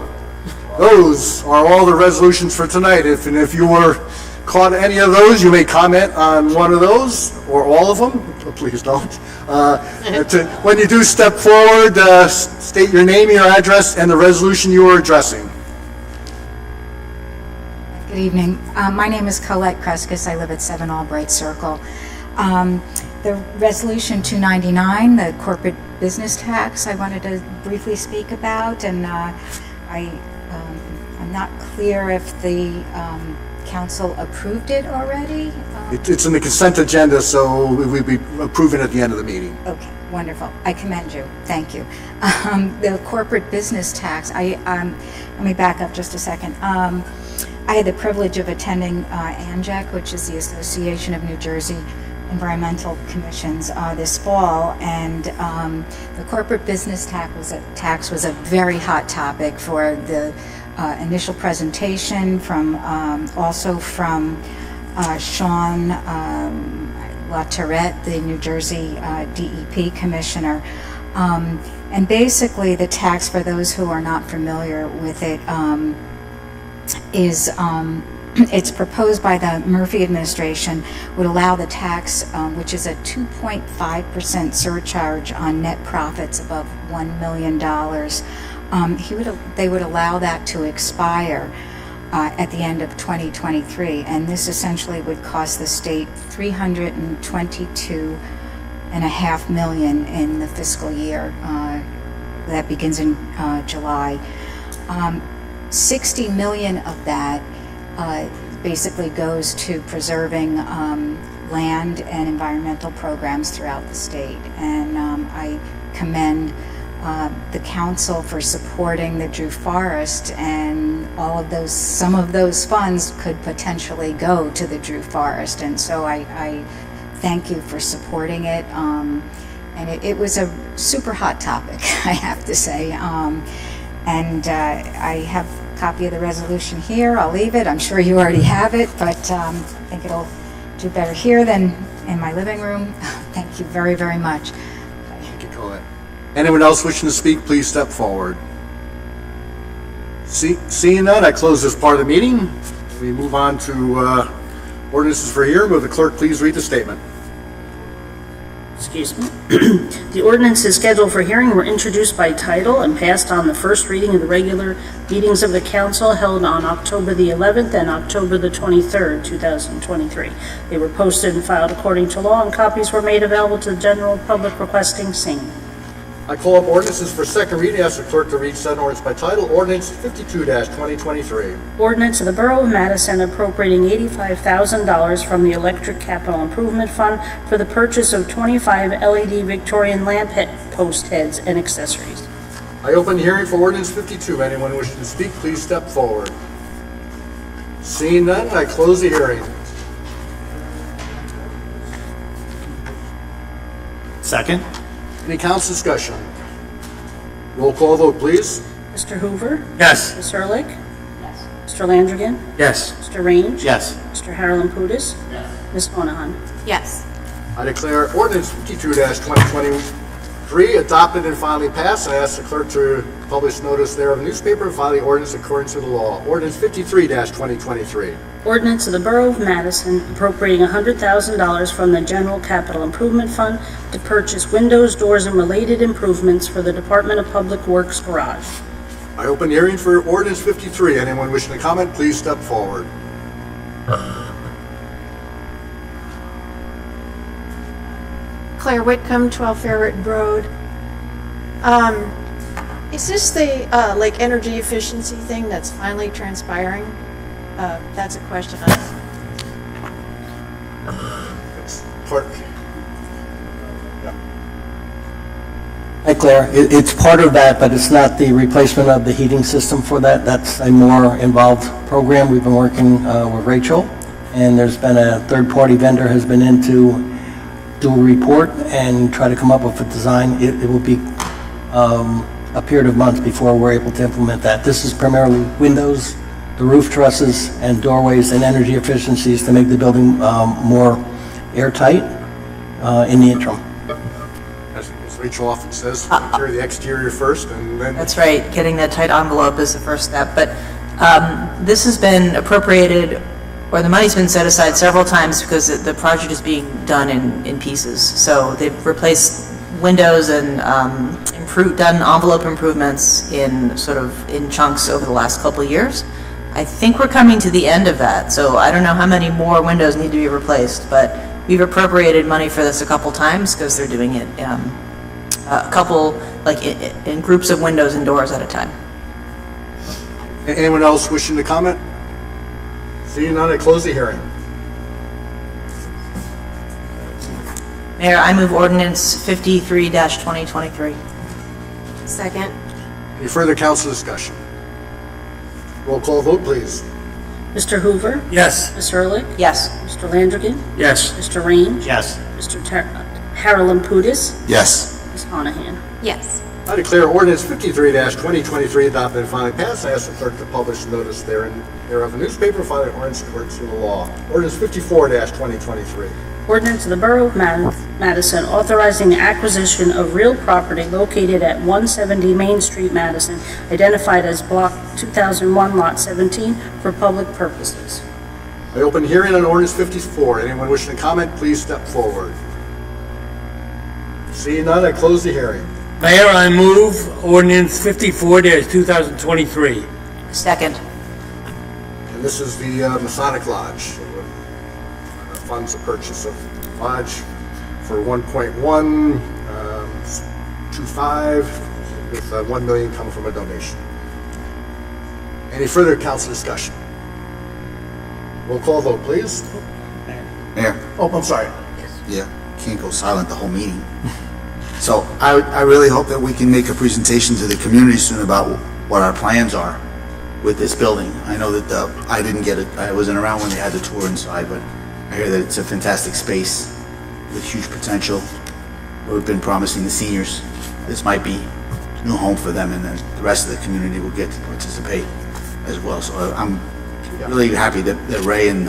B: those are all the resolutions for tonight. If you were caught any of those, you may comment on one of those or all of them. Please don't. When you do step forward, state your name, your address, and the resolution you are addressing.
K: Good evening. My name is Colette Kreskis. I live at 7 Albright Circle. The resolution 299, the corporate business tax, I wanted to briefly speak about, and I'm not clear if the council approved it already.
B: It's in the consent agenda, so we'll be approving at the end of the meeting.
K: Okay, wonderful. I commend you. Thank you. The corporate business tax, let me back up just a second. I had the privilege of attending ANJAC, which is the Association of New Jersey Environmental Commissions, this fall, and the corporate business tax was a very hot topic for the initial presentation also from Sean LaTourette, the New Jersey DEP Commissioner. And basically, the tax, for those who are not familiar with it, is it's proposed by the Murphy administration, would allow the tax, which is a 2.5% surcharge on net profits above $1 million. They would allow that to expire at the end of 2023, and this essentially would cost the state $322.5 million in the fiscal year that begins in July. 60 million of that basically goes to preserving land and environmental programs throughout the state, and I commend the council for supporting the Drew Forest, and some of those funds could potentially go to the Drew Forest, and so I thank you for supporting it. And it was a super hot topic, I have to say. And I have a copy of the resolution here. I'll leave it. I'm sure you already have it, but I think it'll do better here than in my living room. Thank you very, very much.
B: Thank you, Colette. Anyone else wishing to speak, please step forward. Seeing none, I close this part of the meeting. We move on to ordinances for hearing. Will the clerk please read the statement?
L: Excuse me. The ordinances scheduled for hearing were introduced by title and passed on the first reading of the regular meetings of the council held on October the 11th and October the 23rd, 2023. They were posted and filed according to law, and copies were made available to the general public requesting same.
B: I call up ordinances for second reading. Ask the clerk to read said ordinance by title. Ordinance 52-2023.
L: Ordinance of the Borough of Madison appropriating $85,000 from the Electric Capital Improvement Fund for the purchase of 25 LED Victorian lamp post heads and accessories.
B: I open the hearing for ordinance 52. Anyone wishing to speak, please step forward. Seeing none, I close the hearing.
H: Second.
B: Any council discussion? Roll call vote, please.
L: Mr. Hoover?
F: Yes.
L: Ms. Ehrlich? Yes. Mr. Landrigan?
F: Yes.
L: Mr. Range?
H: Yes.
L: Mr. Harold-Putis?
G: Yes.
L: Ms. Monahan?
J: Yes.
B: I declare ordinance 52-2023 adopted and finally passed. I ask the clerk to publish notice thereof in the newspaper and file the ordinance according to the law. Ordinance 53-2023.
L: Ordinance of the Borough of Madison appropriating $100,000 from the General Capital Improvement Fund to purchase windows, doors, and related improvements for the Department of Public Works garage.
B: I open the hearing for ordinance 53. Anyone wishing to comment, please step forward.
M: Claire Whitcomb, 12 Fairwood Road. Is this the like energy efficiency thing that's finally transpiring? That's a question.
B: Clerk.
N: Hi, Claire. It's part of that, but it's not the replacement of the heating system for that. That's a more involved program. We've been working with Rachel, and there's been a third-party vendor has been in to do a report and try to come up with a design. It will be a period of months before we're able to implement that. This is primarily windows, the roof trusses, and doorways, and energy efficiencies to make the building more airtight in the interim.
B: As Rachel often says, secure the exterior first, and then...
D: That's right. Getting that tight envelope is the first step. But this has been appropriated, or the money's been set aside several times because the project is being done in pieces. So they've replaced windows and done envelope improvements in chunks over the last couple of years. I think we're coming to the end of that, so I don't know how many more windows need to be replaced, but we've appropriated money for this a couple times because they're doing it a couple, like in groups of windows and doors at a time.
B: Anyone else wishing to comment? Seeing none, I close the hearing.
D: Mayor, I move ordinance 53-2023.
J: Second.
B: Any further council discussion? Roll call vote, please.
L: Mr. Hoover?
F: Yes.
L: Ms. Ehrlich?
D: Yes.
L: Mr. Landrigan?
F: Yes.
L: Mr. Range?
H: Yes.
L: Mr. Harold-Putis?
I: Yes.
L: Ms. Monahan?
J: Yes.
B: I declare ordinance 53-2023 adopted and finally passed. I ask the clerk to publish notice thereof in the newspaper, file the ordinance according to the law. Ordinance 54-2023.
L: Ordinance of the Borough of Madison authorizing the acquisition of real property located at 170 Main Street, Madison, identified as Block 2001, Lot 17, for public purposes.
B: I open hearing on ordinance 54. Anyone wishing to comment, please step forward. Seeing none, I close the hearing.
G: Mayor, I move ordinance 54-2023.
D: Second.
B: And this is the Masonic Lodge. So, funds the purchase of lodge for 1.125 with $1 million coming from a donation. Any further council discussion? Roll call vote, please.
I: Mayor?
B: Oh, I'm sorry.
I: Yeah, can't go silent the whole meeting. So I really hope that we can make a presentation to the community soon about what our plans are with this building. I know that I didn't get it, I wasn't around when they had the tour inside, but I hear that it's a fantastic space with huge potential. We've been promising the seniors this might be a new home for them, and then the rest of the community will get to participate as well. So I'm really happy that Ray and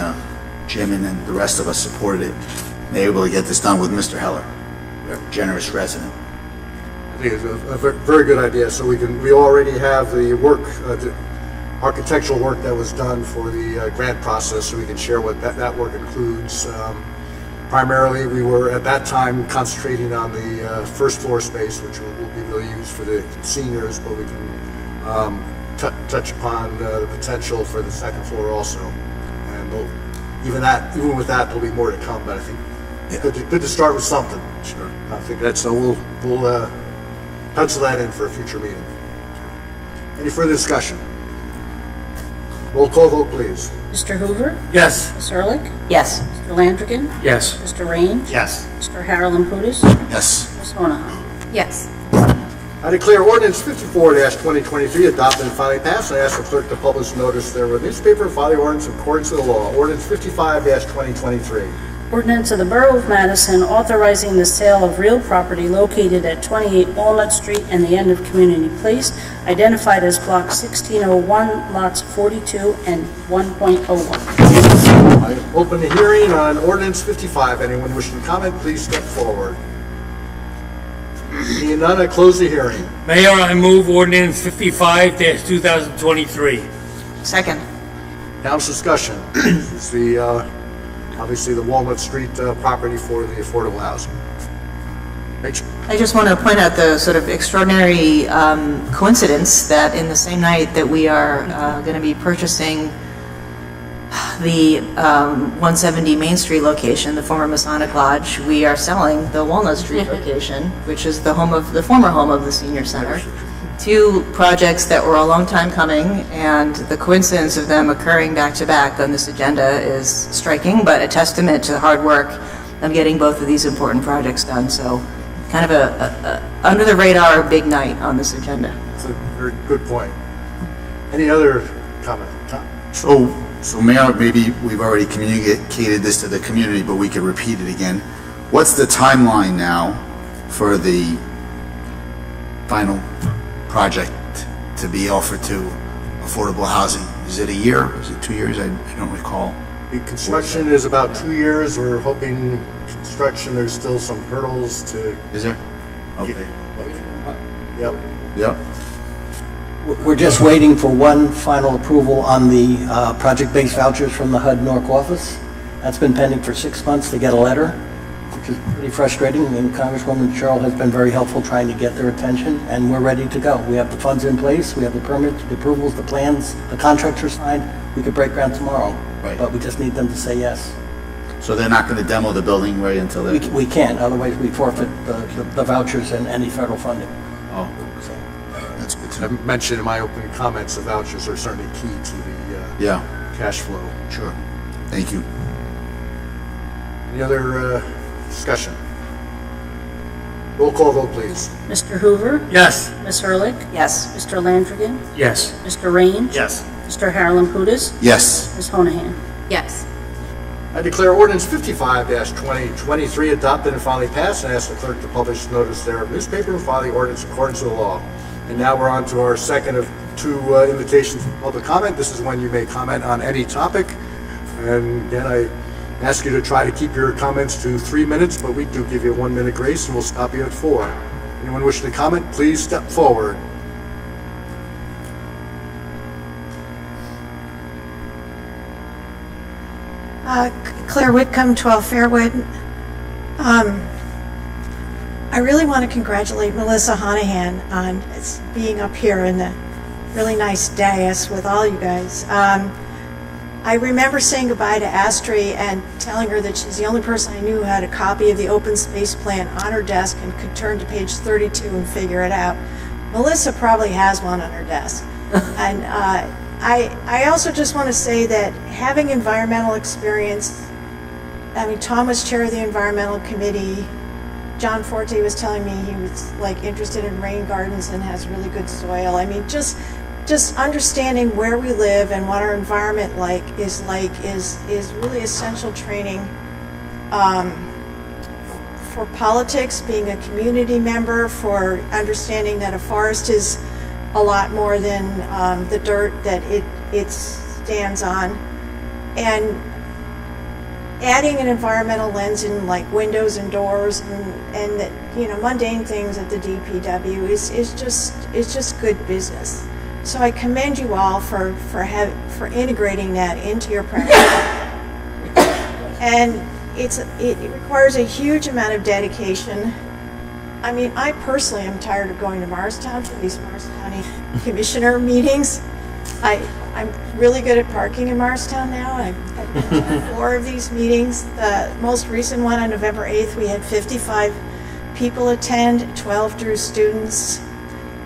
I: Jim and then the rest of us supported it. And they were able to get this done with Mr. Heller, a generous resident.
B: I think it's a very good idea. So we already have the work, the architectural work that was done for the grant process, so we can share what that work includes. Primarily, we were at that time concentrating on the first floor space, which will be really used for the seniors, but we can touch upon the potential for the second floor also. And even with that, there'll be more to come. But I think good to start with something. Sure. I think that's we'll pencil that in for a future meeting. Any further discussion? Roll call vote, please.
L: Mr. Hoover?
G: Yes.
L: Ms. Ehrlich?
D: Yes.
L: Mr. Landrigan?
F: Yes.
L: Mr. Raines?
H: Yes.
L: Mr. Harold Putis?
I: Yes.
L: Ms. Honahan?
J: Yes.
B: I declare ordinance 54-2023 adopted and finally passed. I ask the clerk to publish notice thereof in the newspaper and file the ordinance in accordance with the law. Ordinance 55-2023.
L: Ordinance of the Borough of Madison authorizing the sale of real property located at 28 Walnut Street and the end of Community Place, identified as Block 1601, Lots 42 and 1.01.
B: I open the hearing on ordinance 55. Anyone wishing to comment, please step forward. Seeing none, I close the hearing.
G: Mayor, I move ordinance 55-2023.
D: Second.
B: Council discussion. This is obviously the Walnut Street property for the affordable housing. Rachel.
D: I just want to point out the sort of extraordinary coincidence that in the same night that we are going to be purchasing the 170 Main Street location, the former Masonic Lodge, we are selling the Walnut Street location, which is the former home of the Senior Center. Two projects that were a long time coming, and the coincidence of them occurring back to back on this agenda is striking, but a testament to the hard work of getting both of these important projects done. So kind of a under the radar big night on this agenda.
B: That's a very good point. Any other comment? Tom?
I: So Mayor, maybe we've already communicated this to the community, but we could repeat it again. What's the timeline now for the final project to be offered to affordable housing? Is it a year? Is it 2 years? I don't recall.
B: The construction is about 2 years. We're hoping construction, there's still some hurdles to...
I: Is there? Okay.
B: Yep.
I: Yep.
N: We're just waiting for one final approval on the project-based vouchers from the HUD NORC office. That's been pending for 6 months to get a letter, which is pretty frustrating, and Congresswoman Cheryl has been very helpful trying to get their attention, and we're ready to go. We have the funds in place, we have the permits, the approvals, the plans, the contracts are signed. We could break ground tomorrow,
I: Right.
N: But we just need them to say yes.
I: So they're not going to demo the building right until then?
N: We can't, otherwise we forfeit the vouchers and any federal funding.
I: Oh, so that's good to
B: I
I: know.
B: mentioned in my opening comments, the vouchers are certainly key to the cash flow.
I: Sure. Thank you.
B: Any other discussion? Roll call vote, please.
L: Mr. Hoover?
G: Yes.
L: Ms. Ehrlich?
D: Yes.
L: Mr. Landrigan?
F: Yes.
L: Mr. Raines?
H: Yes.
L: Mr. Harold Putis?
I: Yes.
L: Ms. Honahan?
J: Yes.
B: I declare ordinance 55-2023 adopted and finally passed, and ask the clerk to publish notice thereof in the newspaper and file the ordinance in accordance with the law. And now we're on to our second of two invitations for public comment. This is when you may comment on any topic. And again, I Ask you to try to keep your comments to 3 minutes, but we do give you a 1 minute grace and we'll stop you at 4. Anyone wishing to comment, please step forward.
M: Claire Whitcomb, 12 Fairwood. I really want to congratulate Melissa Honahan on being up here in the really nice dais with all you guys. I remember saying goodbye to Astrid and telling her that she's the only person I knew who had a copy of the open space plan on her desk and could turn to page 32 and figure it out. Melissa probably has one on her desk. And I also just want to say that having environmental experience, I mean, Tom was chair of the environmental committee. John Forte was telling me he was like interested in rain gardens and has really good soil. I mean, just understanding where we live and what our environment is really essential training for politics, being a community member, for understanding that a forest is a lot more than the dirt that it stands on, and adding an environmental lens in like windows and doors and that, you know, mundane things at the DPW is just good business. So I commend you all for integrating that into your practice. And it requires a huge amount of dedication. I mean, I personally am tired of going to Morristown for these Morristown County Commissioner meetings. I'm really good at parking in Morristown now. I've been to 4 of these meetings. The most recent one on November 8th, we had 55 people attend, 12 Drew students.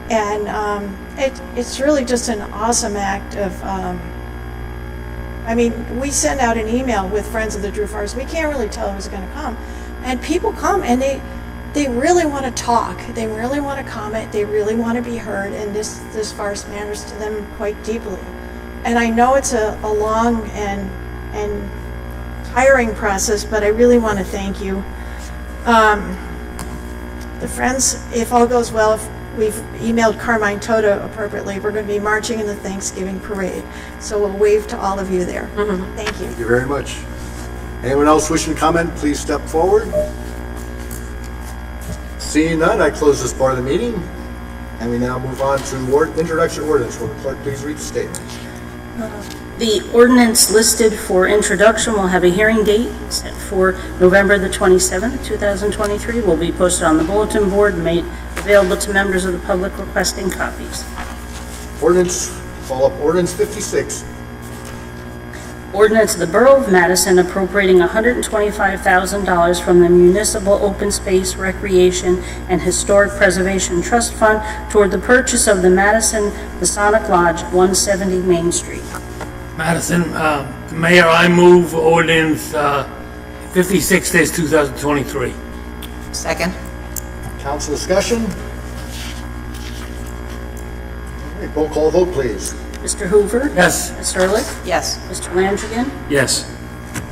M: And it's really just an awesome act of, I mean, we send out an email with Friends of the Drew Forest. We can't really tell who's going to come. And people come and they really want to talk. They really want to comment. They really want to be heard. And this forest matters to them quite deeply. And I know it's a long and tiring process, but I really want to thank you. The Friends, if all goes well, if we've emailed Carmine Toto appropriately, we're going to be marching in the Thanksgiving parade. So we'll wave to all of you there. Thank you.
B: Thank you very much. Anyone else wishing to comment, please step forward. Seeing none, I close this part of the meeting. And we now move on to introduction ordinance. Will the clerk please read the statement?
L: The ordinance listed for introduction will have a hearing date set for November the 27th, 2023. Will be posted on the bulletin board and made available to members of the public requesting copies.
B: Follow-up ordinance 56.
L: Ordinance of the Borough of Madison appropriating $125,000 from the Municipal Open Space, Recreation, and Historic Preservation Trust Fund toward the purchase of the Madison Masonic Lodge, 170 Main Street.
G: Madison, Mayor, I move ordinance 56-2023.
D: Second.
B: Council discussion? All right, roll call vote, please.
L: Mr. Hoover?
G: Yes.
L: Ms. Ehrlich?
D: Yes.
L: Mr. Landrigan?
F: Yes.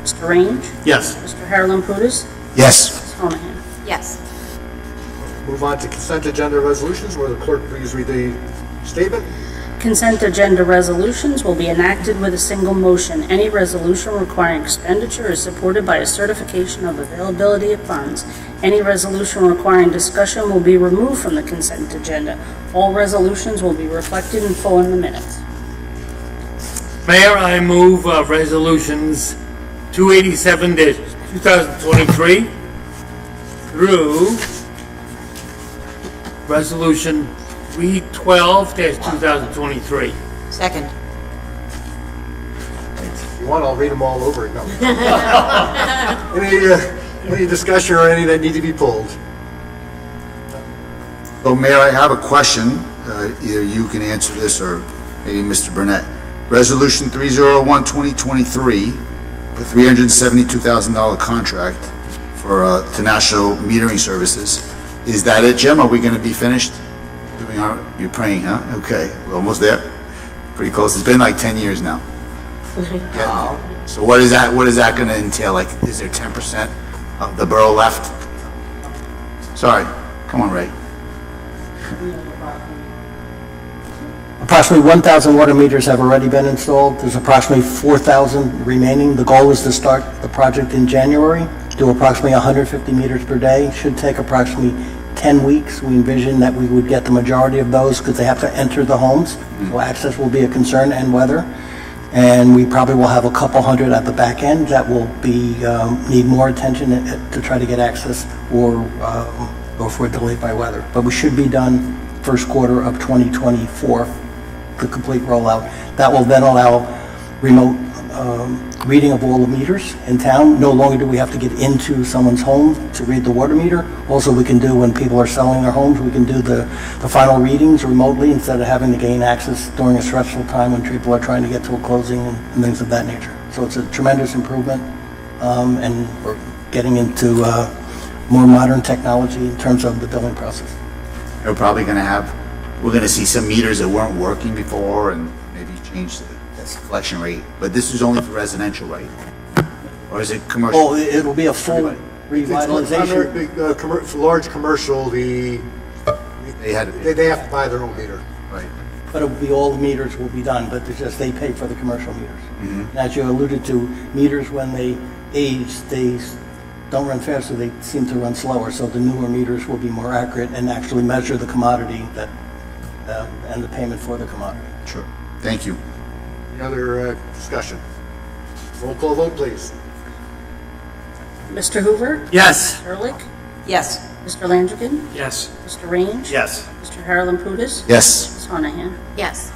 L: Mr. Range?
H: Yes.
L: Mr. Harlan-Pudis?
I: Yes.
L: Ms. Honahan?
J: Yes.
B: Move on to consent agenda resolutions. Will the clerk please read the statement?
L: Consent agenda resolutions will be enacted with a single motion. Any resolution requiring expenditure is supported by a certification of availability of funds. Any resolution requiring discussion will be removed from the consent agenda. All resolutions will be reflected in full in the minutes.
G: Mayor, I move resolutions 287-2023 through resolution 312-2023.
D: Second.
B: If you want, I'll read them all over. No. Any discussion or any that need to be pulled?
I: So, Mayor, I have a question. Either you can answer this or maybe Mr. Burnett. Resolution 301-2023, the $372,000 contract for to National Metering Services. Is that it, Jim? Are we going to be finished? You're praying, huh? Okay, we're almost there. Pretty close. It's been like 10 years now. Yeah. So what is that going to entail? Like, is there 10% of the borough left? Sorry. Come on, Ray.
N: Approximately 1,000 water meters have already been installed. There's approximately 4,000 remaining. The goal is to start the project in January, do approximately 150 meters per day. Should take approximately 10 weeks. We envision that we would get the majority of those because they have to enter the homes, so access will be a concern, and weather. And we probably will have a couple hundred at the back end that will be, need more attention to try to get access or if we're delayed by weather. But we should be done first quarter of 2024, the complete rollout. That will then allow remote reading of all the meters in town. No longer do we have to get into someone's home to read the water meter. Also, we can do, when people are selling their homes, we can do the final readings remotely instead of having to gain access during a stressful time when people are trying to get to a closing and things of that nature. So it's a tremendous improvement, and we're getting into more modern technology in terms of the billing process.
I: We're probably going to we're going to see some meters that weren't working before and maybe change the collection rate, but this is only for residential, right? Or is it commercial?
N: Oh, it'll be a full revitalization.
B: For large commercial, they have to buy their own meter.
I: Right.
N: But it will be, all the meters will be done, but it's just they pay for the commercial meters. And as you alluded to, meters when they age, they don't run faster, they seem to run slower, so the newer meters will be more accurate and actually measure the commodity that and the payment for the commodity.
I: Sure. Thank you.
B: Any other discussion? Roll call vote, please.
L: Mr. Hoover?
G: Yes.
L: Mr. Ehrlich?
D: Yes.
L: Mr. Landrigan?
F: Yes.
L: Mr. Range?
H: Yes.
L: Mr. Harlan Pudis?
I: Yes.
L: Ms. Honahan?
J: Yes.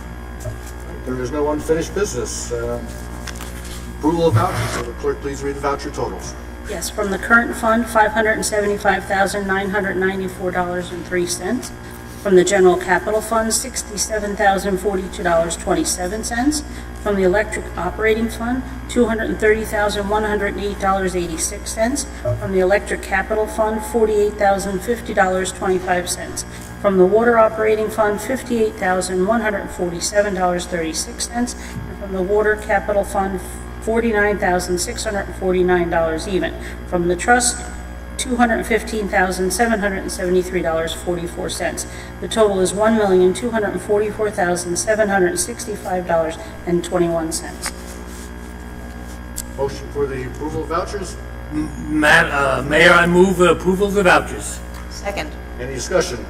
B: There is no unfinished business. Approval of vouchers. Will the clerk please read the voucher totals?
L: Yes, from the current fund, $575,994.03. From the general capital fund, $67,042.27. From the electric operating fund, $230,108.86. From the electric capital fund, $48,050.25. From the water operating fund, $58,147.36. And from the water capital fund, $49,649 even. From the trust, $215,773.44. The total is $1,244,765.21.
B: Motion for the approval of vouchers?
G: Mayor, I move approval of the vouchers.
D: Second.
B: Any discussion?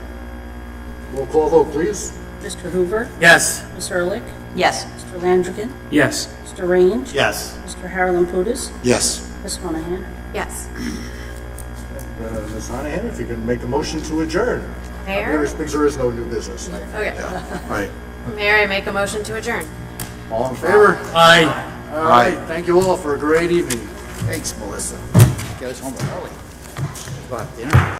B: Roll call vote, please.
L: Mr. Hoover?
G: Yes.
L: Ms. Ehrlich?
D: Yes.
L: Mr. Landrigan?
F: Yes.
L: Mr. Range?
H: Yes.
L: Mr. Harlan Pudis?
I: Yes.
L: Ms. Honahan?
J: Yes.
B: Ms. Honahan, if you can make a motion to adjourn.
J: Mayor?
B: There is no new business.
J: Okay.
I: Right.
J: Mayor, I make a motion to adjourn.
B: All in favor?
G: Aye.
B: All right. Thank you all for a great evening.
I: Thanks, Melissa. Get us home early. Go out to dinner.